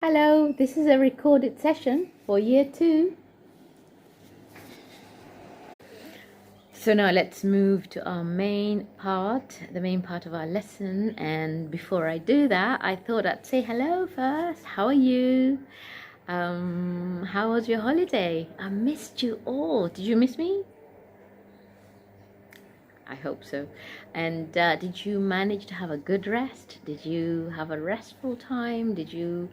Hello, this is a recorded session for year 2. So now let's move to our main part, the main part of our lesson. And before I do that, I thought I'd say hello first. How are you? How was your holiday? I missed you all. Did you miss me? I hope so. And did you manage to have a good rest? Did you have a restful time? Did you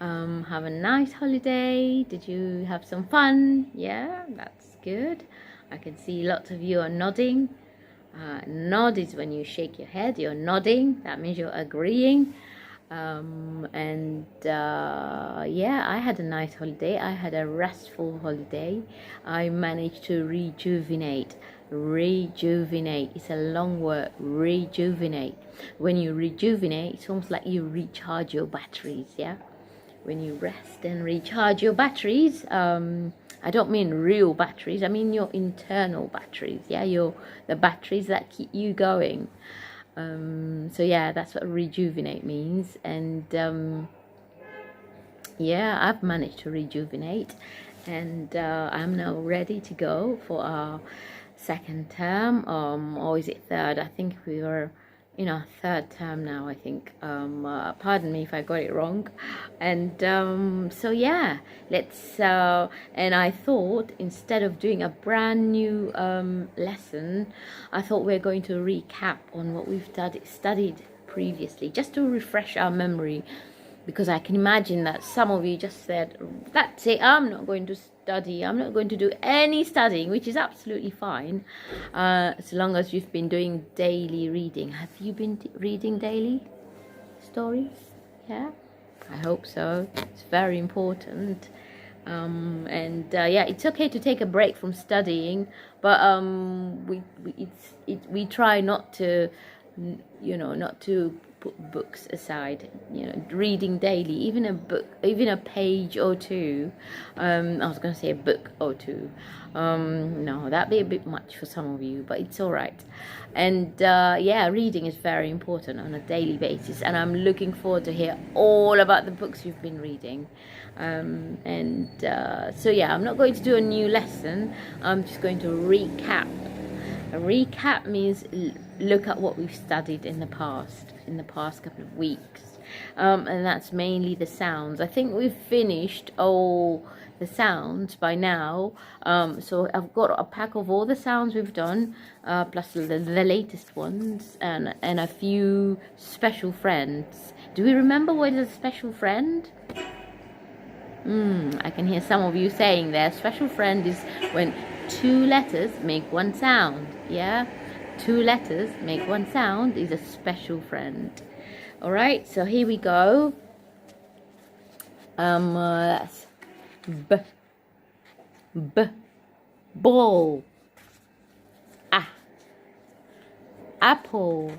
have a nice holiday? Did you have some fun? Yeah, that's good. I can see lots of you are nodding. Nod is when you shake your head. You're nodding. That means you're agreeing. Yeah, I had a nice holiday. I had a restful holiday. I managed to rejuvenate. It's a long word. Rejuvenate. When you rejuvenate, it's almost like you recharge your batteries. Yeah, when you rest and recharge your batteries, I don't mean real batteries, I mean your internal batteries. Yeah, the batteries that keep you going. So yeah, that's what rejuvenate means. And yeah, I've managed to rejuvenate, and I'm now ready to go for our second term, or is it third? I think we were in our third term now, I think. Pardon me if I got it wrong. And so yeah, let's and I thought, instead of doing a brand new lesson, I thought we're going to recap on what we've studied previously, just to refresh our memory, because I can imagine that some of you just said, that's it, I'm not going to study, I'm not going to do any studying, which is absolutely fine, as long as you've been doing daily reading. Have you been reading daily stories? Yeah, I hope so. It's very important. Yeah, it's okay to take a break from studying, but we try not to, not to put books aside. Reading daily, even a book, even a page or two. I was going to say a book or two. No, that'd be a bit much for some of you, but it's all right. And yeah, reading is very important on a daily basis, and I'm looking forward to hear all about the books you've been reading. So yeah, I'm not going to do a new lesson. I'm just going to recap. A recap means look at what we've studied in the past couple of weeks, and that's mainly the sounds. I think we've finished all the sounds by now, so I've got a pack of all the sounds we've done, plus the latest ones, and a few special friends. Do we remember what is a special friend? I can hear some of you saying there. Special friend is when two letters make one sound. Yeah, two letters make one sound is a special friend. All right, so here we go. That's ball, apple,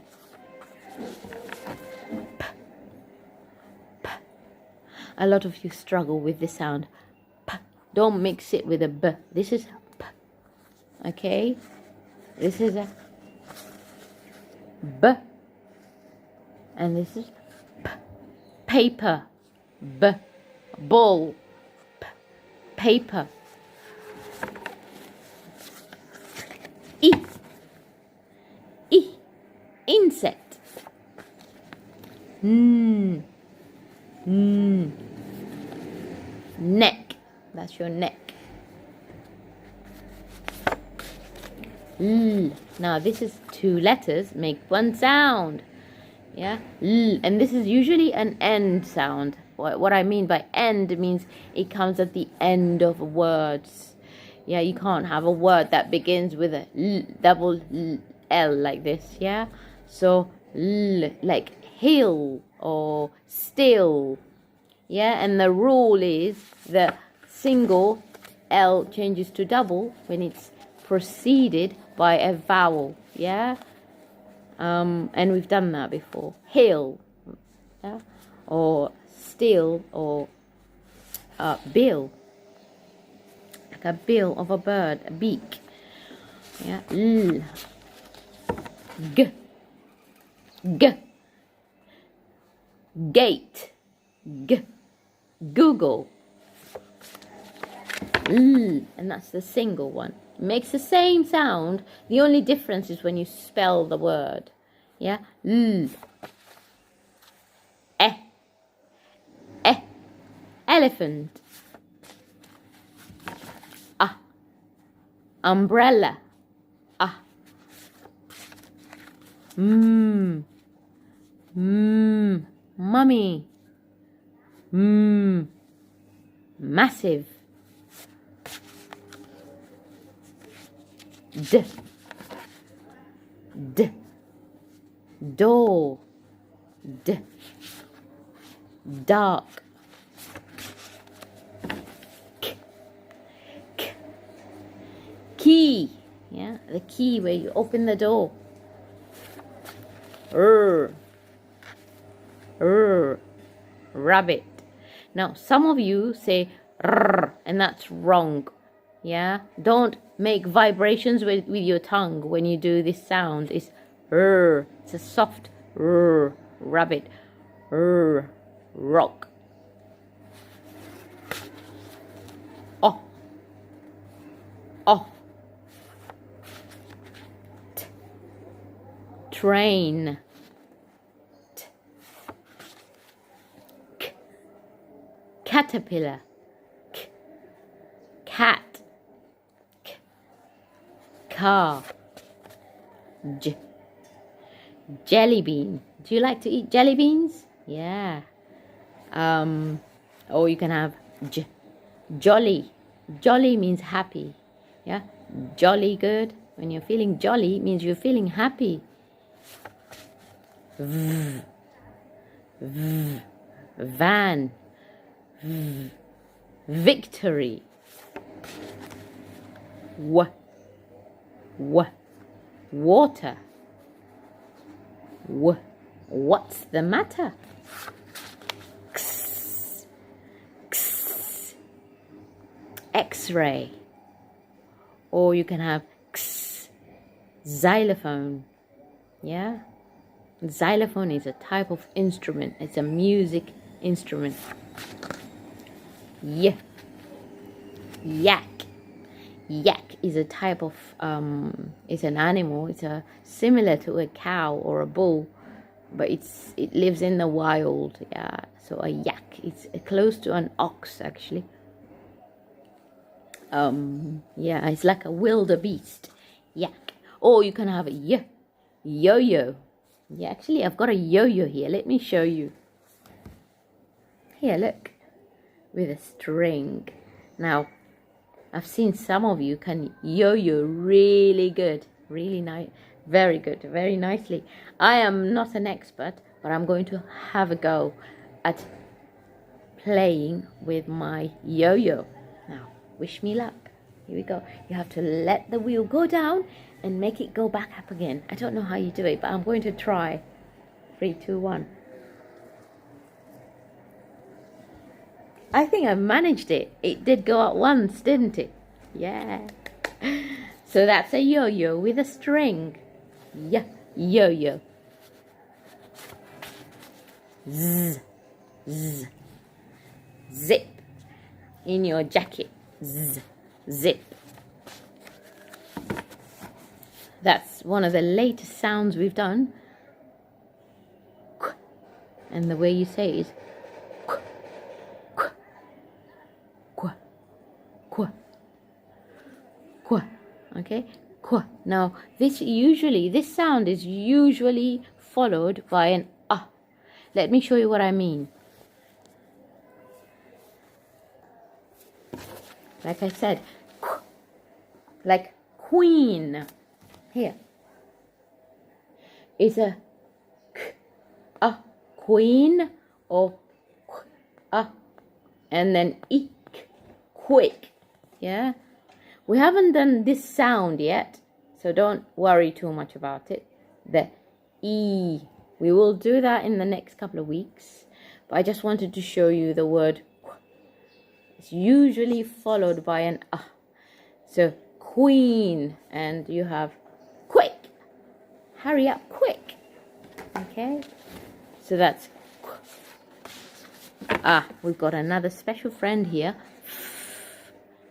a lot of you struggle with the sound p. Don't mix it with a b. This is p. Okay, this is a b, and this is p. Paper, b. Ball, p. Paper. E. Insect. Neck. That's your neck. Now this is two letters make one sound. Yeah, and this is usually an end sound. What I mean by end means it comes at the end of words. Yeah, you can't have a word that begins with a double L like this. Yeah, so like hill or still. Yeah, and the rule is the single L changes to double when it's preceded by a vowel. Yeah, and we've done that before. Hill, yeah, or still, or bill, like a bill of a bird, a beak. Yeah, g, gate, g, Google. And that's the single one. It makes the same sound. The only difference is when you spell the word. Yeah. Elephant. Umbrella. Mummy. Massive. Door. Dark. Key. Yeah, the key where you open the door. Rabbit. Now, some of you say and that's wrong. Yeah, don't make vibrations with your tongue when you do this sound. It's it's a soft rabbit. Rock. Train. Caterpillar. Cat. Car. Jelly bean. Do you like to eat jelly beans? Yeah. Or you can have jolly. Jolly means happy. Yeah. Jolly good. When you're feeling jolly, it means you're feeling happy. Van. Victory. Water. What's the matter? X-ray. Or you can have xylophone. Yeah. Xylophone is a type of instrument. It's a music instrument. Yak. Yak is a type of it's an animal. It's similar to a cow or a bull, but it lives in the wild. Yeah. So a yak, it's close to an ox actually. Yeah, it's like a wildebeest. Yak. Or you can have a yo-yo. Yeah, actually I've got a yo-yo here. Let me show you. Here, look. With a string. Now, I've seen some of you can yo-yo really good. Really nice. Very good. Very nicely. I am not an expert, but I'm going to have a go at playing with my yo-yo. Now, wish me luck. Here we go. You have to let the wheel go down and make it go back up again. I don't know how you do it, but I'm going to try. 3, 2, 1. I think I managed it. It did go up once, didn't it? Yeah. So that's a yo-yo with a string. Yeah, yo-yo. Z, z. Zip. In your jacket. Z, zip. That's one of the latest sounds we've done. And the way you say it is okay. Now this sound is usually followed by an ah. Let me show you what I mean. Like I said, like queen. Here. It's a queen or and then eek, quick. Yeah. We haven't done this sound yet, so don't worry too much about it. The E. We will do that in the next couple of weeks. But I just wanted to show you the word. It's usually followed by an So queen, and you have quick. Hurry up, quick. Okay. So that's We've got another special friend here.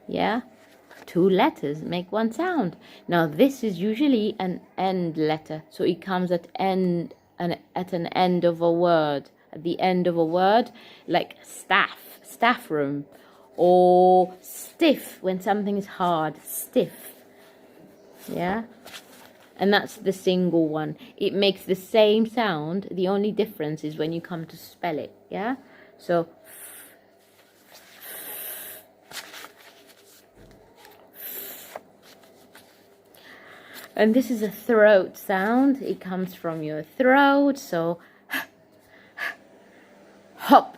Yeah, 2 letters make 1 sound. Now this is usually an end letter, so it comes at an end of a word. At the end of a word, like staff room, or stiff when something is hard, stiff. Yeah, and that's the single one. It makes the same sound. The only difference is when you come to spell it. Yeah, so and this is a throat sound. It comes from your throat, so hop,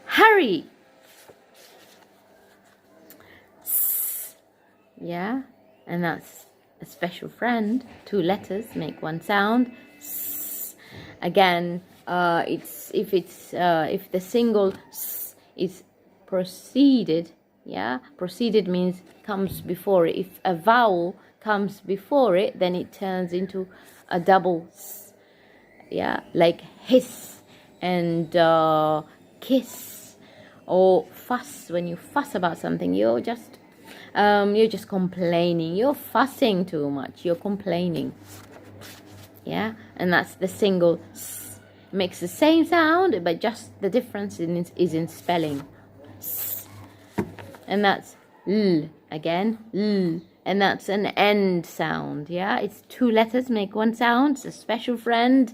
hurry. Yeah, and that's a special friend. 2 letters make 1 sound. Again, if the single is preceded, yeah, preceded means comes before it. If a vowel comes before it, then it turns into a double s. Yeah, like hiss and kiss, or fuss. When you fuss about something, you're just complaining. You're fussing too much. You're complaining. Yeah, and that's the single s. It makes the same sound, but just the difference is in spelling. S. And that's l again, l. And that's an end sound. Yeah, it's 2 letters make 1 sound. It's a special friend.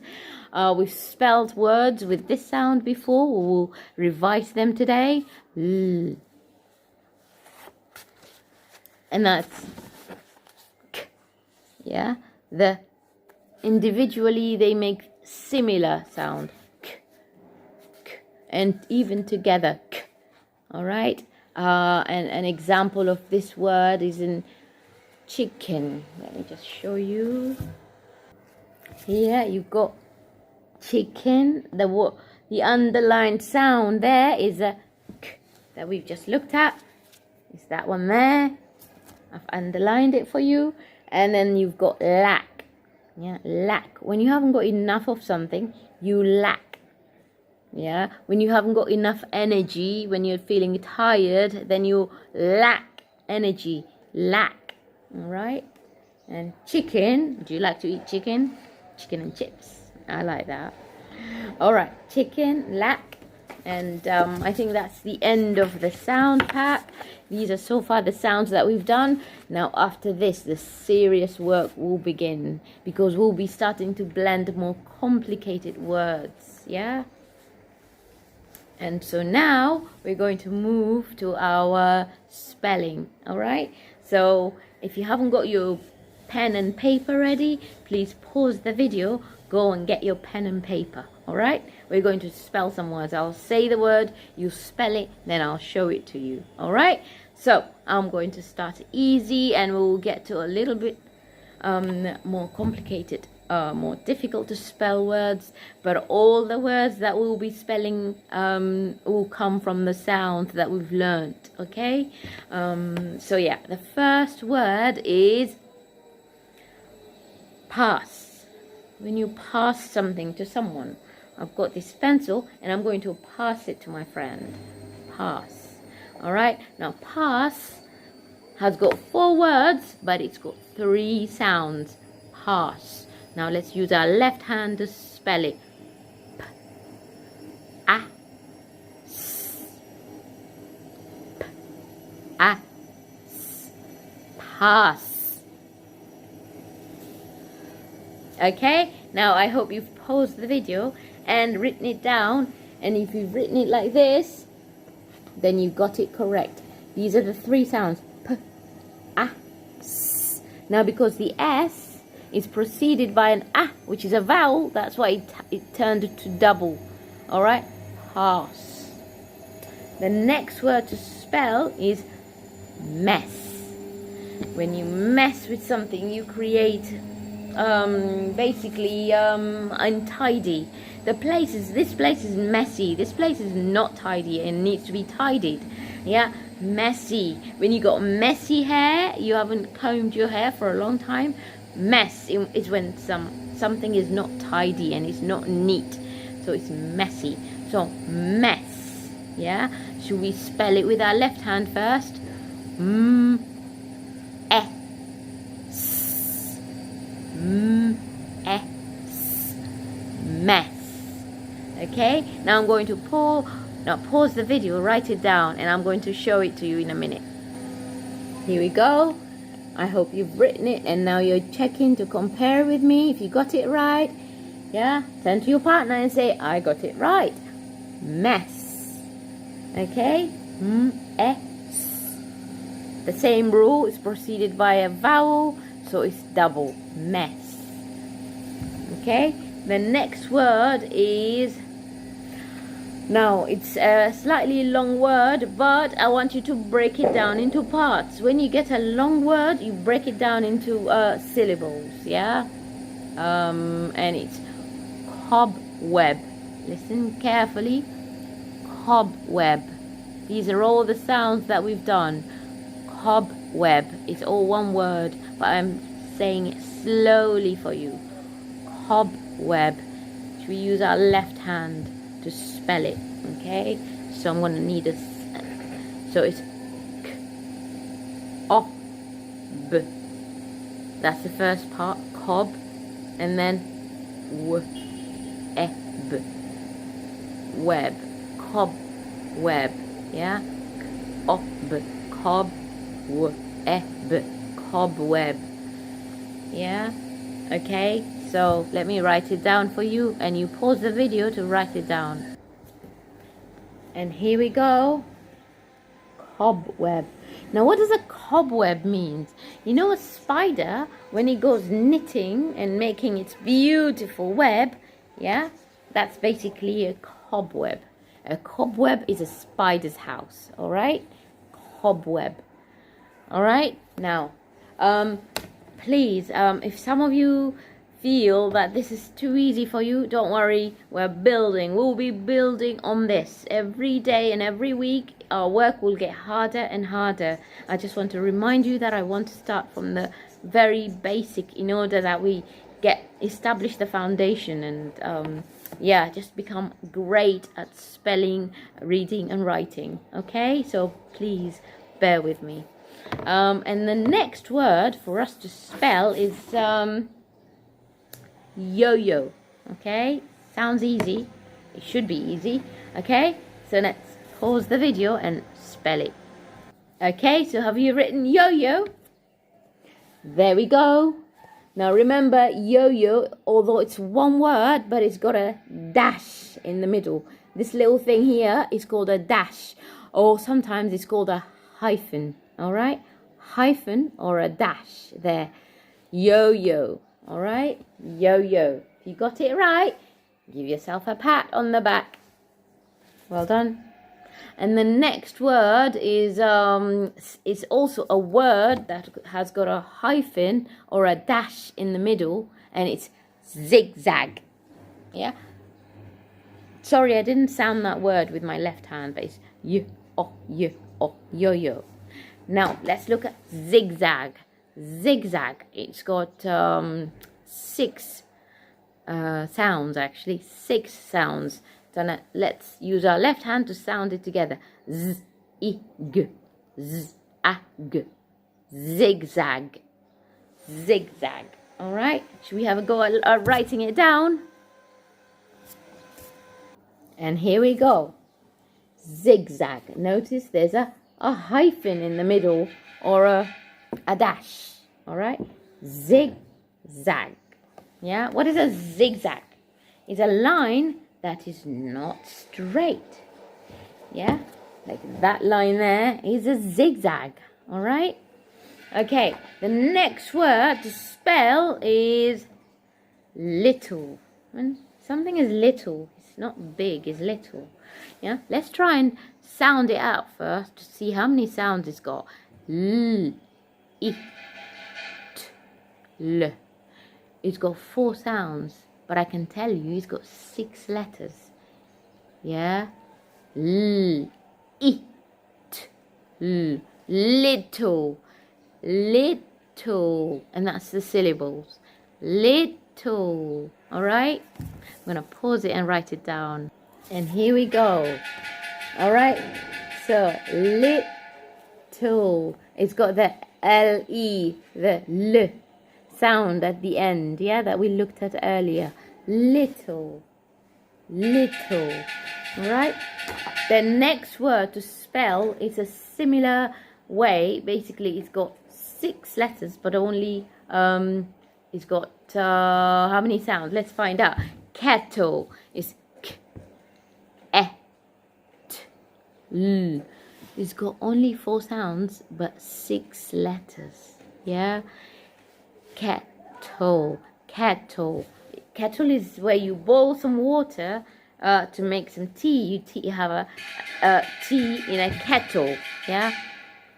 We've spelled words with this sound before. We'll revise them today. L. And that's k. Yeah, the individually they make similar sound, k, k, and even together, k. All right. And an example of this word is in chicken. Let me just show you. Here you've got chicken. The underlined sound there is a k that we've just looked at. Is that one there? I've underlined it for you. And then you've got lack. Yeah, lack. When you haven't got enough of something, you lack. Yeah, when you haven't got enough energy, when you're feeling tired, then you lack energy. Lack. All right. And chicken. Would you like to eat chicken? Chicken and chips. I like that. All right. Chicken, lack. And I think that's the end of the sound pack. These are so far the sounds that we've done. Now after this, the serious work will begin, because we'll be starting to blend more complicated words. Yeah. And so now we're going to move to our spelling. All right. So if you haven't got your pen and paper ready, please pause the video, go and get your pen and paper. All right, we're going to spell some words. I'll say the word, you spell it, then I'll show it to you. All right, so I'm going to start easy, and we'll get to a little bit more complicated, more difficult to spell words, but all the words that we'll be spelling will come from the sound that we've learned. Okay, so yeah, the first word is pass. When you pass something to someone, I've got this pencil and I'm going to pass it to my friend. Pass. All right. Now pass has got 4 words, but it's got 3 sounds. Pass. Now let's use our left hand to spell it. P, a, s, p, a, s, pass. Okay, now I hope you've paused the video and written it down, and if you've written it like this, then you got it correct. These are the 3 sounds. P, a, s. Now because the S is preceded by an A, which is a vowel, that's why it turned to double. Alright, pass. The next word to spell is mess. When you mess with something, you create basically untidy. This place is messy. This place is not tidy and needs to be tidied. Yeah, messy. When you got messy hair, you haven't combed your hair for a long time. Mess is when something is not tidy and it's not neat, so it's messy. So mess. Yeah, should we spell it with our left hand first? S. S. Mess. Okay, now I'm going to pause the video, write it down, and I'm going to show it to you in a minute. Here we go. I hope you've written it, and now you're checking to compare with me if you got it right. Yeah, turn to your partner and say, I got it right. Mess. Okay, S. The same rule is preceded by a vowel, so it's double. Mess. Okay, the next word is, now it's a slightly long word, but I want you to break it down into parts. When you get a long word, you break it down into syllables. Yeah, and it's cobweb. Listen carefully. Cobweb. These are all the sounds that we've done. Cobweb. It's all one word, but I'm saying it slowly for you. Cobweb. Should we use our left hand to spell it? Okay. So I'm going to need a. So it's k, o, b. That's the first part. Cob, and then w, e, b. Web. Cobweb. Yeah, cobweb, cobweb. Yeah, okay, so let me write it down for you, and you pause the video to write it down. And here we go. Cobweb. Now what does a cobweb mean? You know, a spider, when it goes knitting and making its beautiful web, yeah, that's basically a cobweb. A cobweb is a spider's house, all right? Cobweb. All right? Now, please, if some of you feel that this is too easy for you, don't worry. We'll be building on this every day and every week. Our work will get harder and harder. I just want to remind you that I want to start from the very basic in order that we establish the foundation and yeah, just become great at spelling, reading and writing. Okay, so please bear with me. And the next word for us to spell is yo-yo. Okay, sounds easy. It should be easy. Okay, so let's pause the video and spell it. Okay, so have you written yo-yo? There we go. Now remember, yo-yo, although it's one word, but it's got a dash in the middle. This little thing here is called a dash, or sometimes it's called a hyphen, all right? Hyphen or a dash there. Yo-yo, all right? Yo-yo. If you got it right, give yourself a pat on the back. Well done. And the next word is also a word that has got a hyphen or a dash in the middle, and it's zigzag. Yeah. Sorry, I didn't sound that word with my left hand, but it's yo-yo. Now let's look at zigzag. Zigzag. It's got 6 sounds actually. 6 sounds. So let's use our left hand to sound it together. Z, I, g, z, a, g. Zigzag. Zigzag. All right. Should we have a go at writing it down? And here we go. Zigzag. Notice there's a hyphen in the middle or a dash. All right. Zigzag. Yeah. What is a zigzag? It's a line that is not straight. Yeah, like that line there is a zigzag. All right. Okay, the next word to spell is little. When something is little, it's not big, it's little. Yeah, let's try and sound it out first to see how many sounds it's got. L, I, T, L. It's got 4 sounds. But I can tell you it's got 6 letters. Yeah? L, I, T, L. Little. Little. And that's the syllables. Little. Alright? I'm going to pause it and write it down. And here we go. All right. So little. It's got the L-E, the L sound at the end. Yeah, that we looked at earlier. Little. Little. All right. The next word to spell is a similar way. Basically, it's got 6 letters, but only it's got how many sounds? Let's find out. Kettle is k, e, t, l. It's got only 4 sounds, but 6 letters. Yeah. Kettle. Kettle. Kettle is where you boil some water to make some tea. You have a tea in a kettle. Yeah.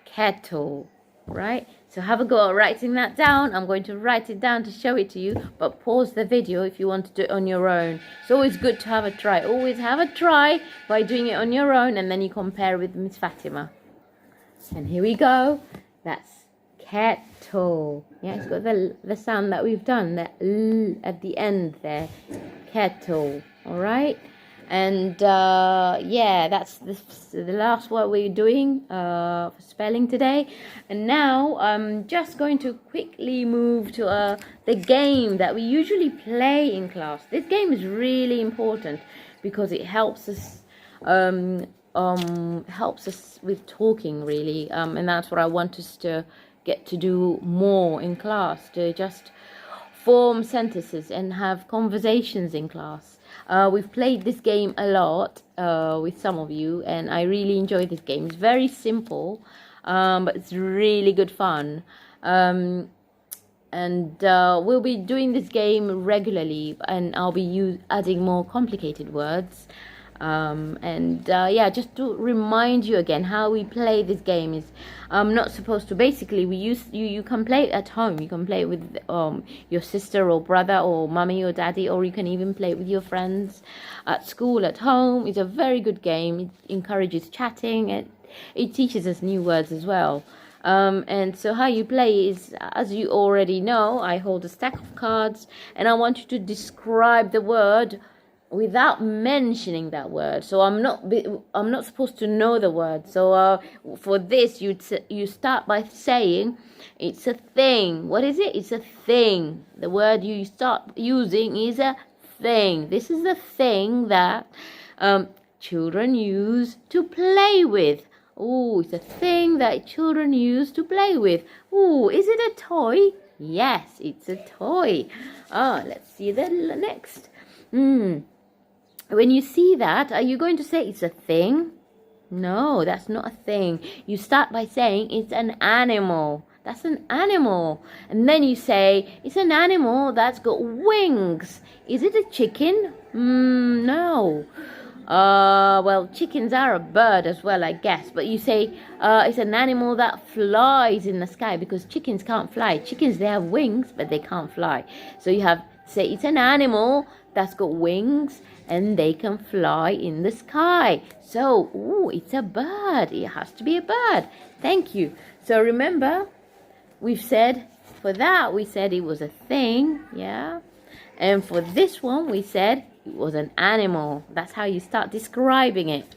Kettle. Right. So have a go at writing that down. I'm going to write it down to show it to you, but pause the video if you want to do it on your own. It's always good to have a try. Always have a try by doing it on your own, and then you compare with Miss Fatima. And here we go. That's kettle. Yeah, it's got the sound that we've done, the L at the end there. Kettle. All right. And yeah, that's the last word we're doing for spelling today. And now I'm just going to quickly move to the game that we usually play in class. This game is really important because it helps us with talking, really, and that's what I want us to get to do more in class, to just form sentences and have conversations in class. We've played this game a lot with some of you, and I really enjoy this game. It's very simple, but it's really good fun. And we'll be doing this game regularly, and I'll be adding more complicated words. Yeah, just to remind you again how we play this game is not supposed to, basically you can play it at home. You can play it with your sister or brother or mommy or daddy, or you can even play it with your friends at school, at home. It's a very good game. It encourages chatting, and it teaches us new words as well. And so how you play is, as you already know, I hold a stack of cards and I want you to describe the word without mentioning that word. So I'm not supposed to know the word. So for this, you start by saying it's a thing. What is it? It's a thing. The word you start using is a thing. This is the thing that children use to play with. Oh, it's a thing that children use to play with. Oh, is it a toy? Yes, it's a toy. Let's see the next. When you see that, are you going to say it's a thing? No, that's not a thing. You start by saying it's an animal. That's an animal. And then you say it's an animal that's got wings. Is it a chicken? No. Well, chickens are a bird as well, I guess. But you say it's an animal that flies in the sky, because chickens can't fly. Chickens, they have wings, but they can't fly. So you say it's an animal that's got wings and they can fly in the sky. So, it's a bird. It has to be a bird. Thank you. So remember, we said it was a thing, yeah? And for this one, we said it was an animal. That's how you start describing it.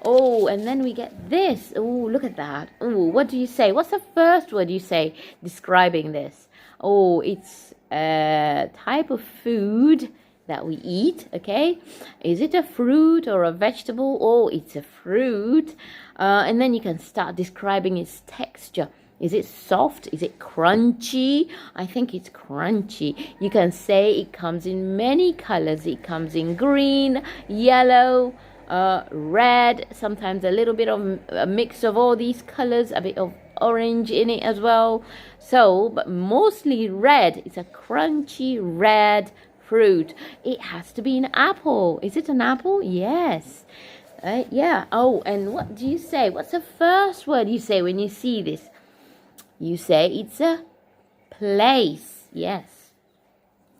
Oh, and then we get this. Oh, look at that. Oh, what do you say? What's the first word you say describing this? Oh, it's a type of food that we eat, okay? Is it a fruit or a vegetable? Oh, it's a fruit. And then you can start describing its texture. Is it soft? Is it crunchy? I think it's crunchy. You can say it comes in many colors. It comes in green, yellow, red, sometimes a little bit of a mix of all these colors, a bit of orange in it as well. So, but mostly red. It's a crunchy red fruit. It has to be an apple. Is it an apple? Yes. Yeah. Oh, and what do you say? What's the first word you say when you see this? You say it's a place. Yes.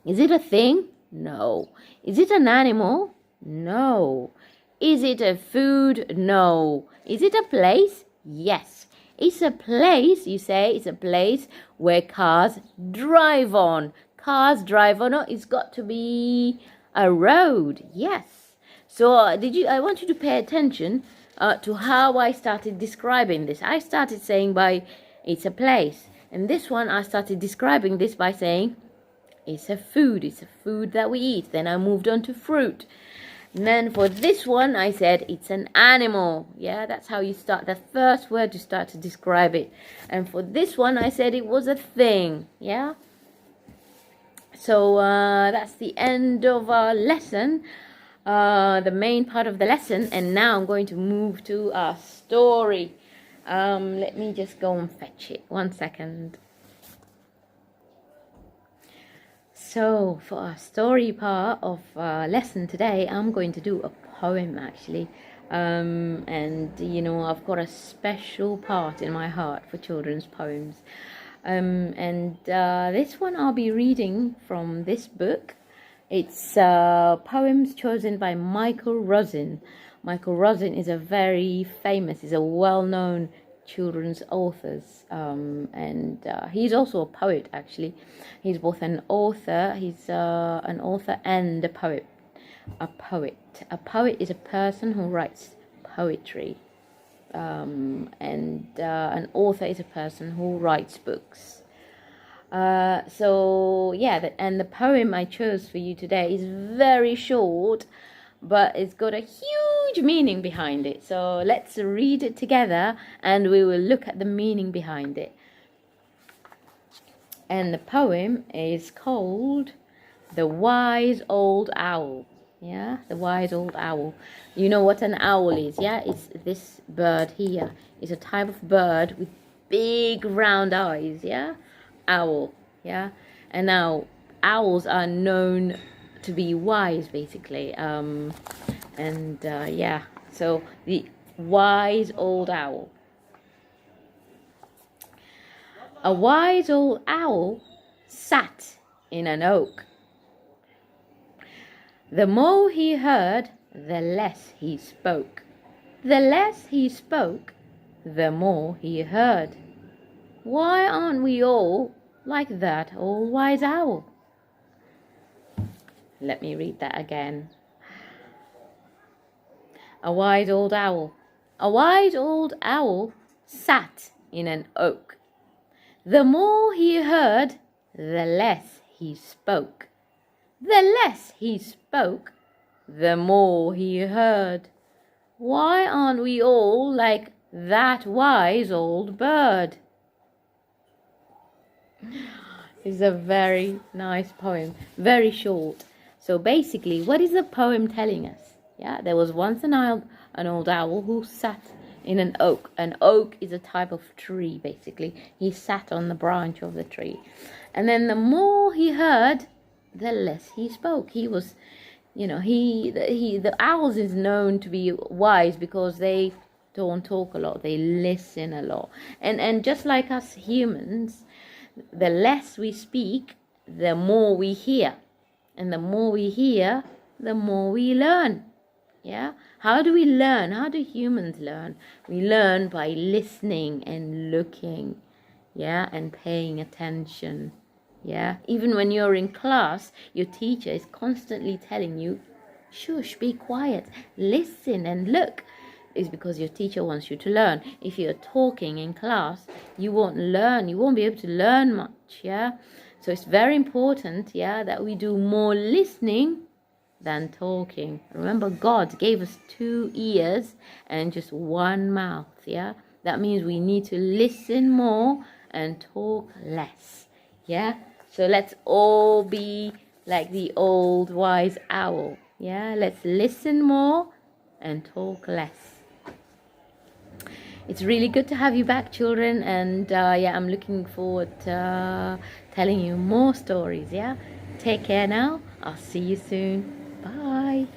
Is it a thing? No. Is it an animal? No. Is it a food? No. Is it a place? Yes. It's a place, you say, it's a place where cars drive on. Cars drive on. It's got to be a road. Yes. So I want you to pay attention to how I started describing this. I started saying by it's a place. And this one, I started describing this by saying it's a food. It's a food that we eat. Then I moved on to fruit. And then for this one, I said it's an animal. Yeah, that's how you start. The first word to start to describe it. And for this one, I said it was a thing. Yeah. So that's the end of our lesson. The main part of the lesson. And now I'm going to move to our story. Let me just go and fetch it. 1 second. So for our story part of lesson today, I'm going to do a poem actually. And you know, I've got a special part in my heart for children's poems. And this one I'll be reading from this book. It's poems chosen by Michael Rosen. Michael Rosen is a very famous, he's a well-known children's author, and he's also a poet actually. He's both an author, an author and a poet. A poet is a person who writes poetry, and an author is a person who writes books. So yeah, and the poem I chose for you today is very short, but it's got a huge meaning behind it. So let's read it together and we will look at the meaning behind it. And the poem is called The Wise Old Owl. Yeah, The Wise Old Owl. You know what an owl is, yeah? It's this bird here. It's a type of bird with big round eyes, yeah? Owl, yeah? And now owls are known to be wise, basically, yeah, so the wise old owl. A wise old owl sat in an oak. The more he heard, the less he spoke. The less he spoke, the more he heard. Why aren't we all like that old wise owl? Let me read that again. A wise old owl. A wise old owl sat in an oak. The more he heard, the less he spoke. The less he spoke, the more he heard. Why aren't we all like that wise old bird? It's a very nice poem, very short. So basically, what is the poem telling us? Yeah, there was once an old owl who sat in an oak. An oak is a type of tree, basically. He sat on the branch of the tree. And then the more he heard, the less he spoke. He was, you know, the owls is known to be wise because they don't talk a lot. They listen a lot. And just like us humans, the less we speak, the more we hear. And the more we hear, the more we learn. Yeah? How do we learn? How do humans learn? We learn by listening and looking. Yeah? And paying attention. Yeah? Even when you're in class, your teacher is constantly telling you, shush, be quiet, listen and look. It's because your teacher wants you to learn. If you're talking in class, you won't learn. You won't be able to learn much. Yeah? So it's very important, yeah, that we do more listening than talking. Remember, God gave us 2 ears and just 1 mouth, yeah? That means we need to listen more and talk less, yeah? So let's all be like the old wise owl, yeah? Let's listen more and talk less. It's really good to have you back, children, and yeah, I'm looking forward to telling you more stories, yeah? Take care now. I'll see you soon. Bye.